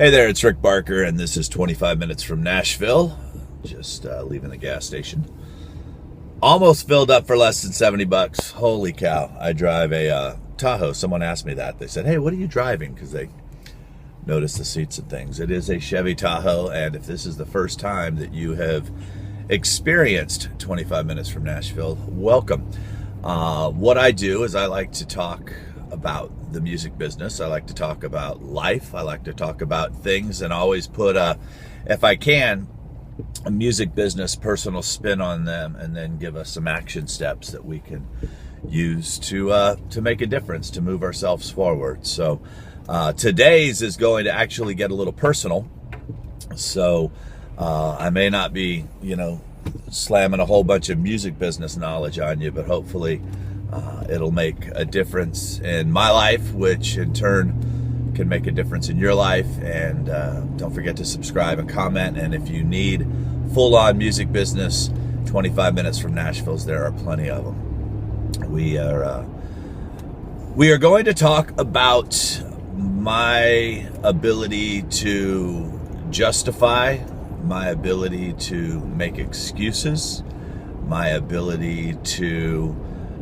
Hey there, it's Rick Barker, and this is 25 minutes from Nashville. Just leaving the gas station. Almost filled up for less than $70. Holy cow. I drive a Tahoe. Someone asked me that. They said, hey, what are you driving? Because they noticed the seats and things. It is a Chevy Tahoe, and if this is the first time that you have experienced 25 minutes from Nashville, welcome. What I do is I like to talk about the music business. I like to talk about life. I like to talk about things and always put if I can, a music business personal spin on them, and then give us some action steps that we can use to make a difference, to move ourselves forward. So today's is going to actually get a little personal. So I may not be, slamming a whole bunch of music business knowledge on you, but hopefully it'll make a difference in my life, which in turn can make a difference in your life. And don't forget to subscribe and comment. And if you need full-on music business, 25 minutes from Nashville's, there are plenty of them. We are going to talk about my ability to justify, my ability to make excuses, my ability to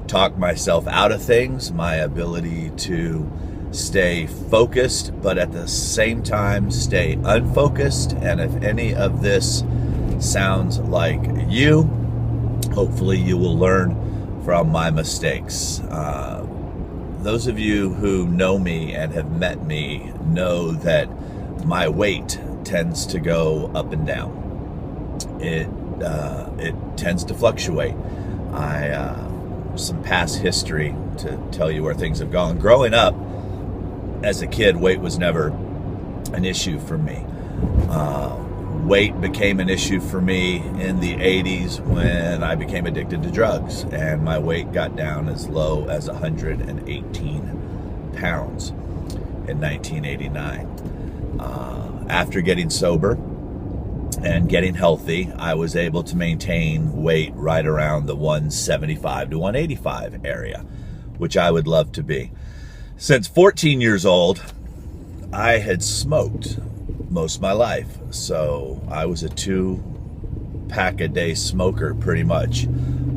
talk myself out of things, my ability to stay focused, but at the same time stay unfocused. And if any of this sounds like you, hopefully you will learn from my mistakes. Those of you who know me and have met me know that my weight tends to go up and down. It tends to fluctuate. Some past history to tell you where things have gone. Growing up as a kid, weight was never an issue for me. Weight became an issue for me in the 80s when I became addicted to drugs, and my weight got down as low as 118 pounds in 1989. After getting sober and getting healthy, I was able to maintain weight right around the 175 to 185 area, which I would love to be. Since 14 years old, I had smoked most of my life. So I was a 2-pack-a-day smoker pretty much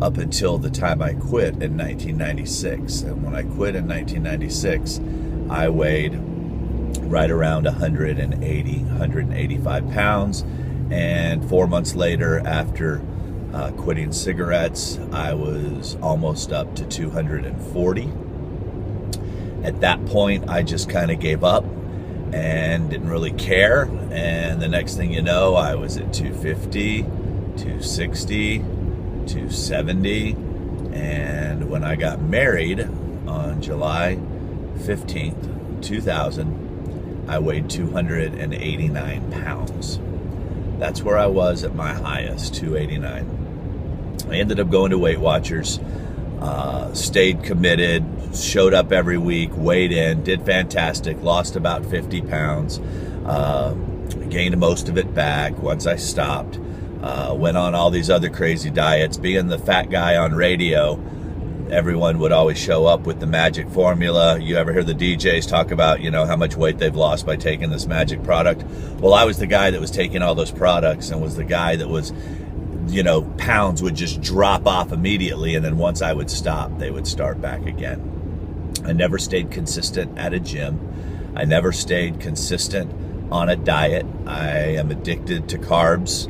up until the time I quit in 1996. And when I quit in 1996, I weighed right around 185 pounds. And 4 months later, after quitting cigarettes, I was almost up to 240. At that point, I just kind of gave up and didn't really care. And the next thing you know, I was at 250, 260, 270. And when I got married on July 15th, 2000, I weighed 289 pounds. That's where I was at my highest, 289. I ended up going to Weight Watchers, stayed committed, showed up every week, weighed in, did fantastic, lost about 50 pounds, gained most of it back once I stopped, went on all these other crazy diets. Being the fat guy on radio, everyone would always show up with the magic formula. You ever hear the DJs talk about, how much weight they've lost by taking this magic product? Well, I was the guy that was taking all those products and was the guy that was, pounds would just drop off immediately. And then once I would stop, they would start back again. I never stayed consistent at a gym. I never stayed consistent on a diet. I am addicted to carbs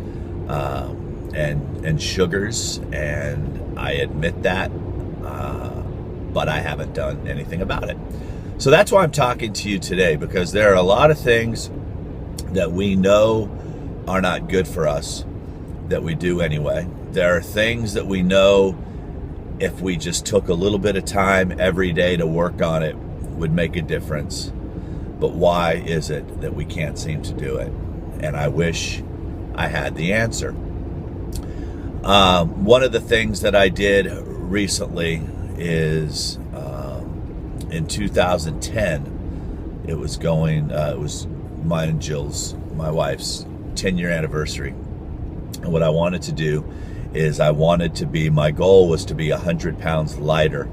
and sugars, and I admit that. But I haven't done anything about it. So that's why I'm talking to you today, because there are a lot of things that we know are not good for us that we do anyway. There are things that we know if we just took a little bit of time every day to work on it would make a difference. But why is it that we can't seem to do it? And I wish I had the answer. One of the things that I did recently is in 2010, it was mine and Jill's, my wife's 10-year anniversary. And what I wanted to do is my goal was to be 100 pounds lighter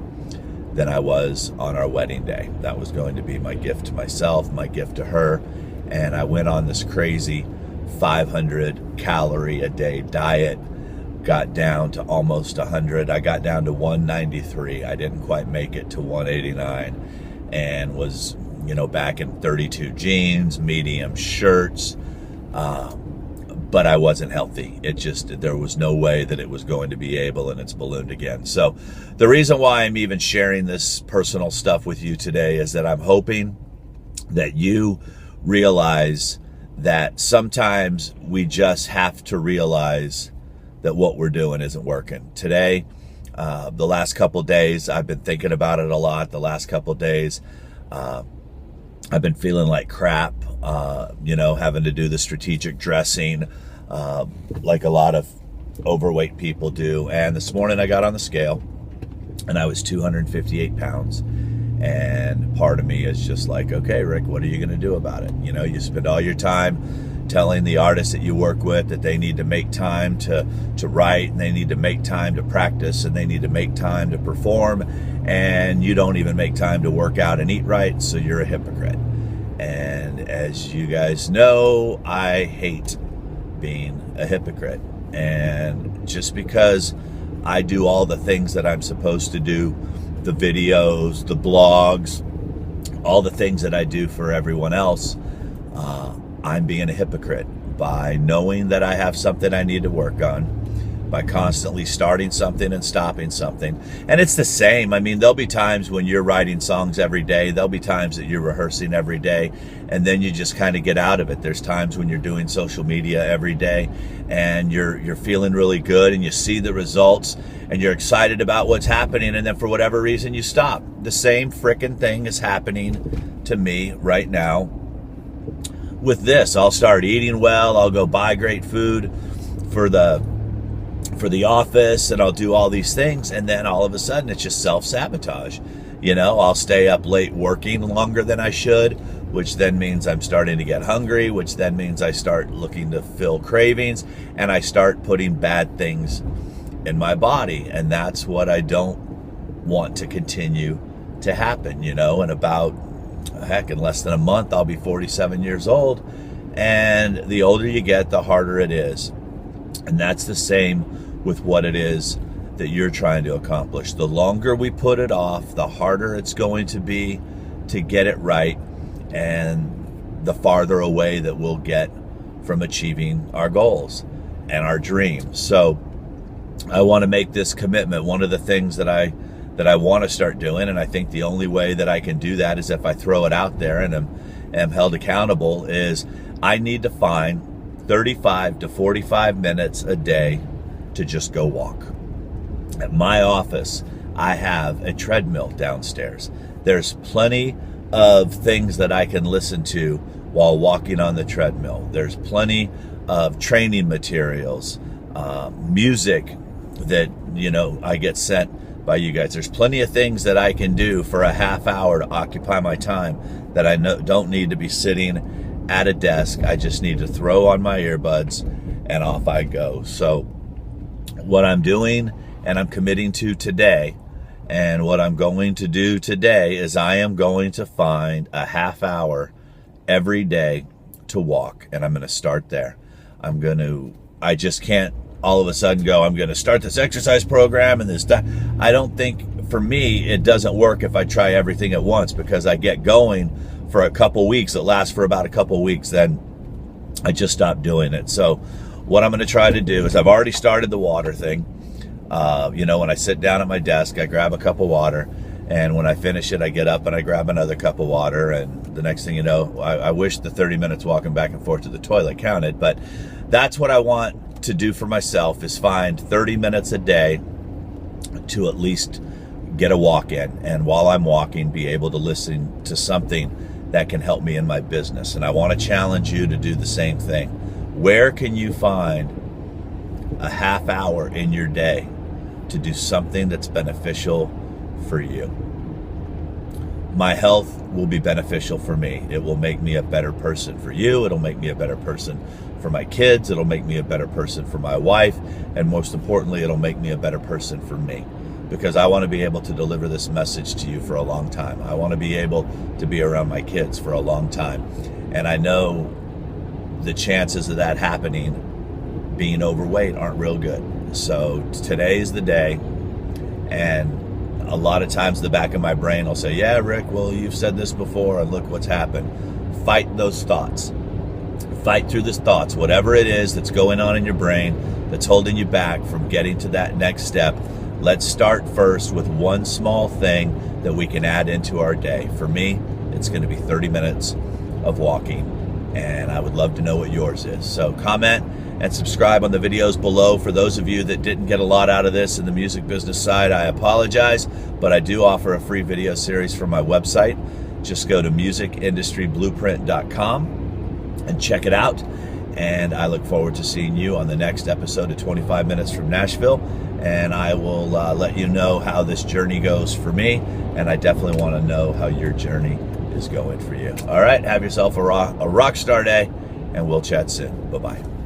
than I was on our wedding day. That was going to be my gift to myself, my gift to her, and I went on this crazy 500 calorie a day diet, got down to almost 100. I got down to 193. I didn't quite make it to 189, and was, back in 32 jeans, medium shirts, but I wasn't healthy. There was no way that it was going to be able, and it's ballooned again. So the reason why I'm even sharing this personal stuff with you today is that I'm hoping that you realize that sometimes we just have to realize that what we're doing isn't working. Today, the last couple days, I've been thinking about it a lot. The last couple days, I've been feeling like crap, having to do the strategic dressing, like a lot of overweight people do. And this morning I got on the scale and I was 258 pounds. And part of me is just like, okay, Rick, what are you going to do about it? You spend all your time telling the artists that you work with that they need to make time to write, and they need to make time to practice, and they need to make time to perform, and you don't even make time to work out and eat right, so you're a hypocrite. And as you guys know, I hate being a hypocrite. And just because I do all the things that I'm supposed to do, the videos, the blogs, all the things that I do for everyone else, I'm being a hypocrite by knowing that I have something I need to work on, by constantly starting something and stopping something. And it's the same. I mean, there'll be times when you're writing songs every day. There'll be times that you're rehearsing every day, and then you just kind of get out of it. There's times when you're doing social media every day and you're feeling really good and you see the results and you're excited about what's happening, and then for whatever reason you stop. The same frickin' thing is happening to me right now with this. I'll start eating well, I'll go buy great food for the office, and I'll do all these things, and then all of a sudden it's just self-sabotage. I'll stay up late working longer than I should, which then means I'm starting to get hungry, which then means I start looking to fill cravings, and I start putting bad things in my body. And that's what I don't want to continue to happen. In about, in less than a month, I'll be 47 years old, and the older you get, the harder it is. And that's the same with what it is that you're trying to accomplish. The longer we put it off, the harder it's going to be to get it right, and the farther away that we'll get from achieving our goals and our dreams. So I want to make this commitment. One of the things that I want to start doing, and I think the only way that I can do that is if I throw it out there and am held accountable, is I need to find 35 to 45 minutes a day to just go walk. At my office, I have a treadmill downstairs. There's plenty of things that I can listen to while walking on the treadmill. There's plenty of training materials, music that, I get sent by you guys. There's plenty of things that I can do for a half hour to occupy my time that I don't need to be sitting at a desk. I just need to throw on my earbuds and off I go. So what I'm doing and I'm committing to today, and what I'm going to do today, is I am going to find a half hour every day to walk, and I'm going to start there. I just can't all of a sudden go, I'm going to start this exercise program and this. I don't think, for me, it doesn't work if I try everything at once, because I get going for a couple weeks. It lasts for about a couple weeks, then I just stop doing it. So what I'm going to try to do is, I've already started the water thing. When I sit down at my desk, I grab a cup of water, and when I finish it, I get up and I grab another cup of water, and the next thing you know, I wish the 30 minutes walking back and forth to the toilet counted, but that's what I want to do for myself, is find 30 minutes a day to at least get a walk in, and while I'm walking, be able to listen to something that can help me in my business. And I want to challenge you to do the same thing. Where can you find a half hour in your day to do something that's beneficial for you? My health will be beneficial for me. It will make me a better person for you. It'll make me a better person for my kids. It'll make me a better person for my wife. And most importantly, it'll make me a better person for me, because I want to be able to deliver this message to you for a long time. I want to be able to be around my kids for a long time. And I know the chances of that happening, being overweight, aren't real good. So today's the day. And a lot of times the back of my brain will say, yeah, Rick, well, you've said this before and look what's happened. Fight those thoughts. Fight through those thoughts. Whatever it is that's going on in your brain that's holding you back from getting to that next step, let's start first with one small thing that we can add into our day. For me, it's going to be 30 minutes of walking. And I would love to know what yours is. So comment and subscribe on the videos below. For those of you that didn't get a lot out of this in the music business side, I apologize, but I do offer a free video series from my website. Just go to musicindustryBlueprint.com and check it out. And I look forward to seeing you on the next episode of 25 Minutes from Nashville. And I will let you know how this journey goes for me. And I definitely want to know how your journey is going for you. All right, have yourself a rock star day, and we'll chat soon. Bye-bye.